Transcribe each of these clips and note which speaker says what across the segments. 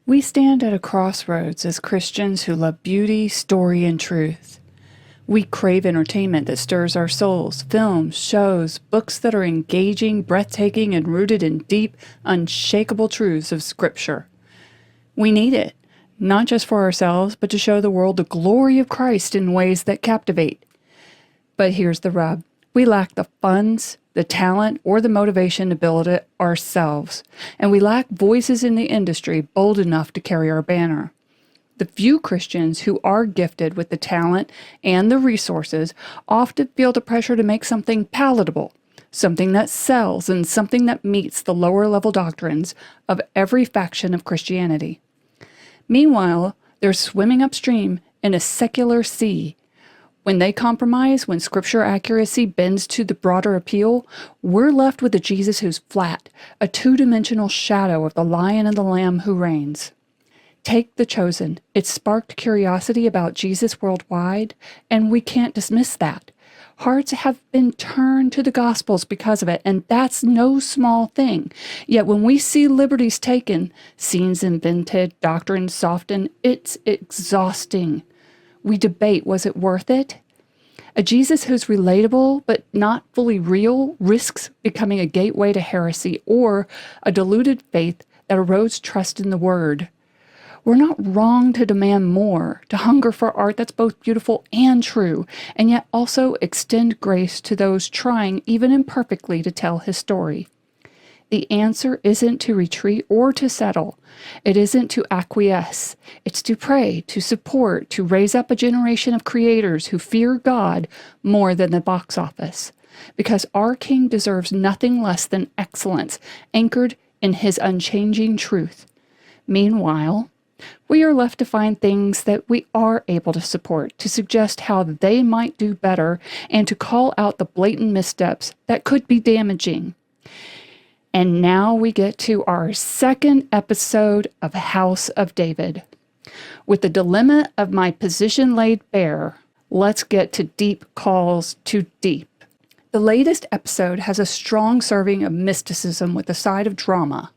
Speaker 1: We stand at a crossroads as Christians who love beauty, story, and truth. We crave entertainment that stirs our souls, films, shows, books that are engaging, breathtaking, and rooted in deep, unshakable truths of Scripture. We need it, not just for ourselves, but to show the world the glory of Christ in ways that captivate. But here's the rub. We lack the funds, the talent, or the motivation to build it ourselves, and we lack voices in the industry bold enough to carry our banner. The few Christians who are gifted with the talent and the resources often feel the pressure to make something palatable, something that sells, and something that meets the lower-level doctrines of every faction of Christianity. Meanwhile, they're swimming upstream in a secular sea. When they compromise, when Scripture accuracy bends to the broader appeal, we're left with a Jesus who's flat, a two-dimensional shadow of the Lion and the Lamb who reigns. Take The Chosen. It sparked curiosity about Jesus worldwide, and we can't dismiss that. Hearts have been turned to the Gospels because of it, and that's no small thing. Yet when we see liberties taken, scenes invented, doctrines softened, it's exhausting. We debate, was it worth it? A Jesus who's relatable but not fully real risks becoming a gateway to heresy or a diluted faith that erodes trust in the Word. We're not wrong to demand more, to hunger for art that's both beautiful and true, and yet also extend grace to those trying, even imperfectly, to tell His story. The answer isn't to retreat or to settle. It isn't to acquiesce. It's to pray, to support, to raise up a generation of creators who fear God more than the box office. Because our King deserves nothing less than excellence, anchored in His unchanging truth. Meanwhile, we are left to find things that we are able to support, to suggest how they might do better, and to call out the blatant missteps that could be damaging. And now we get to our second episode of House of David. With the dilemma of my position laid bare, let's get to deep calls to deep. The latest episode has a strong serving of mysticism with a side of drama.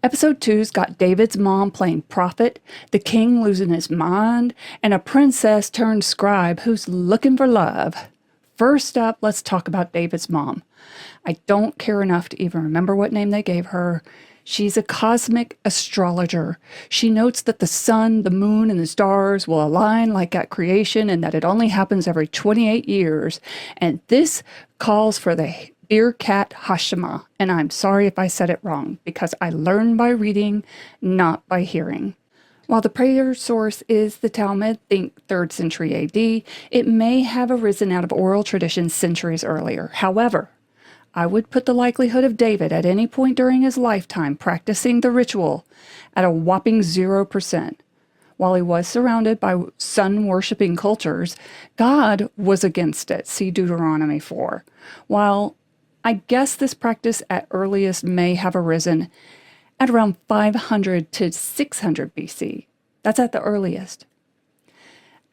Speaker 1: Episode 2's got David's mom playing prophet, the king losing his mind, and a princess turned scribe who's looking for love. First up, let's talk about David's mom. I don't care enough to even remember what name they gave her. She's a cosmic astrologer. She notes that the sun, the moon, and the stars will align like at creation and that it only happens every 28 years. And this calls for the Birkat Hashema. And I'm sorry if I said it wrong, because I learn by reading, not by hearing. While the prayer source is the Talmud, think 3rd century AD, it may have arisen out of oral tradition centuries earlier. However, I would put the likelihood of David at any point during his lifetime practicing the ritual at a whopping 0%. While he was surrounded by sun-worshipping cultures, God was against it, see Deuteronomy 4. While I guess this practice at earliest may have arisen at around 500 to 600 BC. That's at the earliest.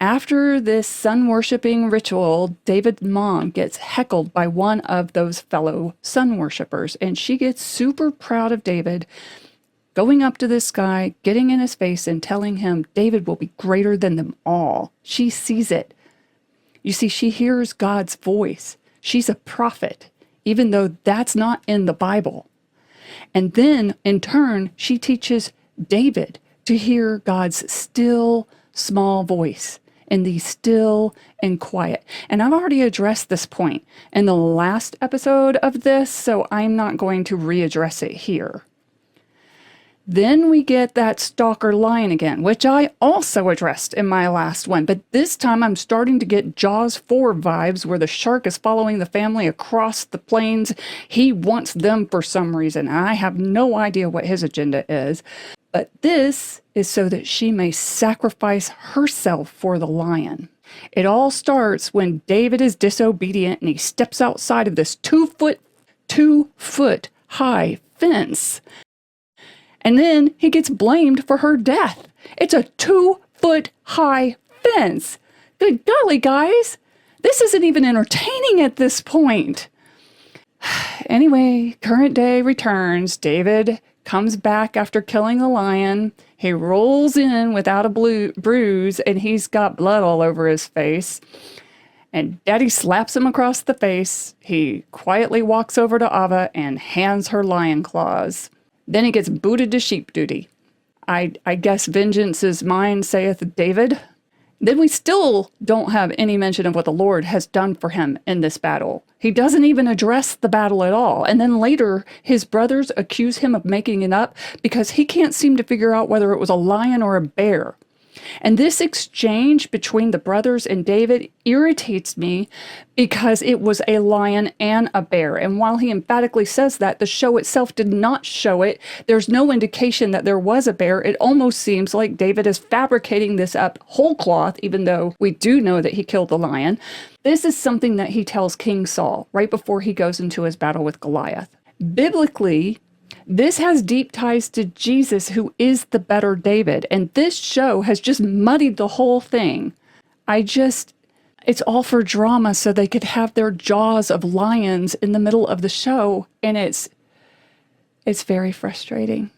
Speaker 1: After this sun-worshipping ritual, David's mom gets heckled by one of those fellow sun-worshippers, and she gets super proud of David, going up to this guy, getting in his face, and telling him David will be greater than them all. She sees it. You see, she hears God's voice. She's a prophet, even though that's not in the Bible. And then, in turn, she teaches David to hear God's still, small voice in the still and quiet. And I've already addressed this point in the last episode of this, so I'm not going to readdress it here. Then we get that stalker lion again, which I also addressed in my last one, but this time I'm starting to get Jaws 4 vibes where the shark is following the family across the plains. He wants them for some reason, and I have no idea what his agenda is. But this is so that she may sacrifice herself for the lion. It all starts when David is disobedient and he steps outside of this 2 foot high fence. And then he gets blamed for her death. It's a 2 foot high fence. Good golly, guys. This isn't even entertaining at this point. Anyway, current day returns. David comes back after killing a lion. He rolls in without a bruise, and he's got blood all over his face. And Daddy slaps him across the face. He quietly walks over to Ava and hands her lion claws. Then he gets booted to sheep duty. I guess vengeance is mine, saith David. Then we still don't have any mention of what the Lord has done for him in this battle. He doesn't even address the battle at all. And then later, his brothers accuse him of making it up because he can't seem to figure out whether it was a lion or a bear. And this exchange between the brothers and David irritates me because it was a lion and a bear. And while he emphatically says that, the show itself did not show it. There's no indication that there was a bear. It almost seems like David is fabricating this up whole cloth, even though we do know that he killed the lion. This is something that he tells King Saul right before he goes into his battle with Goliath. Biblically, this has deep ties to Jesus, who is the better David. And this show has just muddied the whole thing. It's all for drama so they could have their jaws of lions in the middle of the show. And it's very frustrating.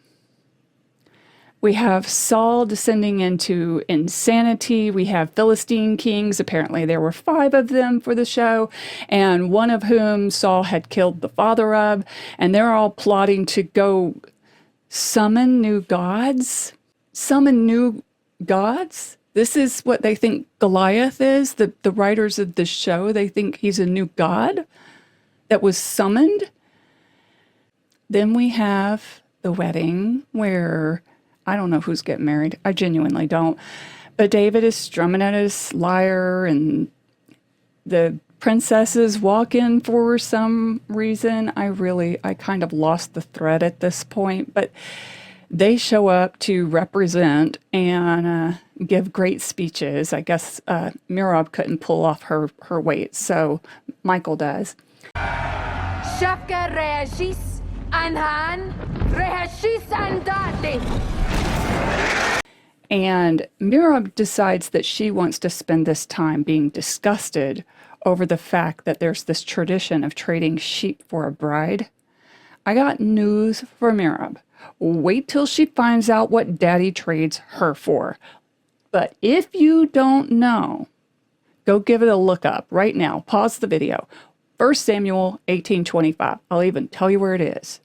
Speaker 1: We have Saul descending into insanity. We have Philistine kings. Apparently there were 5 of them for the show, and one of whom Saul had killed the father of, and they're all plotting to go summon new gods. Summon new gods? This is what they think Goliath is? The writers of the show, they think he's a new god that was summoned? Then we have the wedding where I don't know who's getting married. I genuinely don't. But David is strumming at his lyre, and the princesses walk in for some reason. I kind of lost the thread at this point, but they show up to represent and give great speeches. I guess Merab couldn't pull off her weight, so Michael does. Shafka reagis anhan reagis andade. And Merab decides that she wants to spend this time being disgusted over the fact that there's this tradition of trading sheep for a bride. I got news for Merab. Wait till she finds out what Daddy trades her for. But if you don't know, go give it a look up right now. Pause the video. 1 Samuel 18:25. I'll even tell you where it is.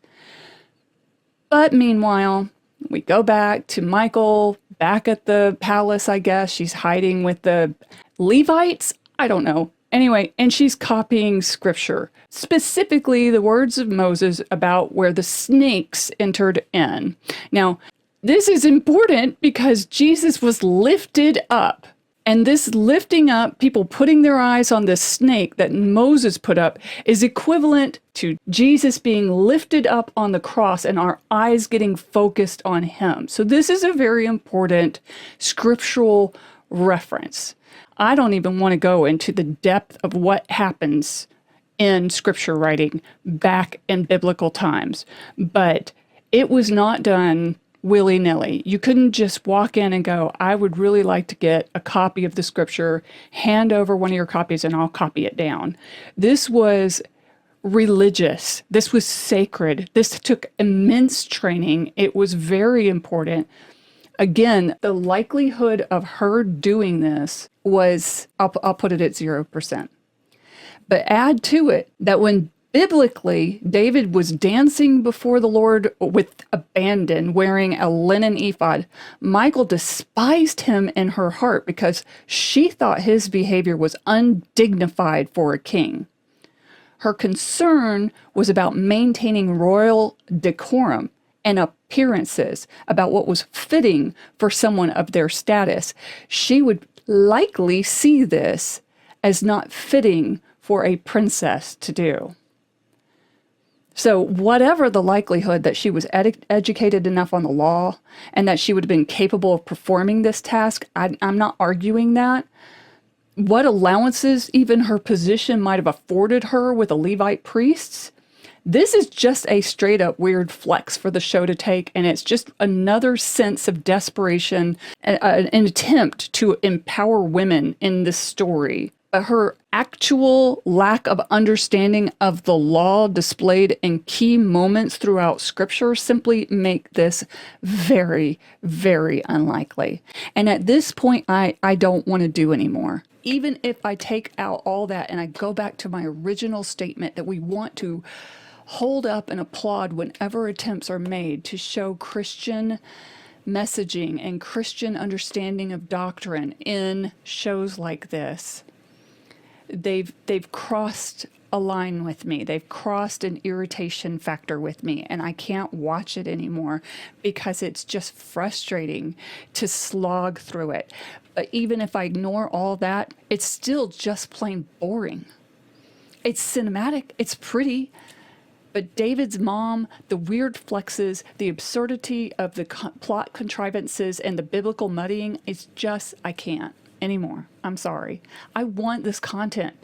Speaker 1: But meanwhile, we go back to Michael, back at the palace, I guess. She's hiding with the Levites? I don't know. Anyway, and she's copying scripture, specifically the words of Moses about where the snakes entered in. Now, this is important because Jesus was lifted up. And this lifting up, people putting their eyes on this snake that Moses put up, is equivalent to Jesus being lifted up on the cross and our eyes getting focused on him. So this is a very important scriptural reference. I don't even want to go into the depth of what happens in scripture writing back in biblical times, but it was not done willy-nilly. You couldn't just walk in and go, I would really like to get a copy of the scripture, hand over one of your copies and I'll copy it down. This was religious. This was sacred. This took immense training. It was very important. Again, the likelihood of her doing this was, I'll put it at 0%. But add to it that when biblically, David was dancing before the Lord with abandon, wearing a linen ephod, Michal despised him in her heart because she thought his behavior was undignified for a king. Her concern was about maintaining royal decorum and appearances, about what was fitting for someone of their status. She would likely see this as not fitting for a princess to do. So whatever the likelihood that she was educated enough on the law and that she would have been capable of performing this task, I'm not arguing that. What allowances even her position might have afforded her with the Levite priests, this is just a straight up weird flex for the show to take, and it's just another sense of desperation, an attempt to empower women in this story her actual lack of understanding of the law displayed in key moments throughout scripture simply make this very, very unlikely. And at this point, I don't want to do anymore. Even if I take out all that and I go back to my original statement that we want to hold up and applaud whenever attempts are made to show Christian messaging and Christian understanding of doctrine in shows like this, they've crossed a line with me. They've crossed an irritation factor with me, and I can't watch it anymore because it's just frustrating to slog through it. But even if I ignore all that, it's still just plain boring. It's cinematic, it's pretty, but David's mom, the weird flexes, the absurdity of the plot contrivances, and the biblical muddying, it's just, I can't anymore. I'm sorry. I want this content.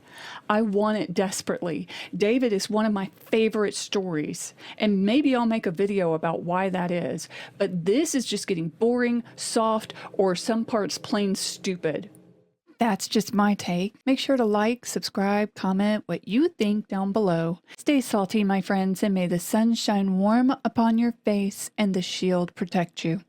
Speaker 1: I want it desperately. David is one of my favorite stories, and maybe I'll make a video about why that is. But this is just getting boring, soft, or some parts plain stupid. That's just my take. Make sure to like, subscribe, comment what you think down below. Stay salty, my friends, and may the sun shine warm upon your face and the shield protect you.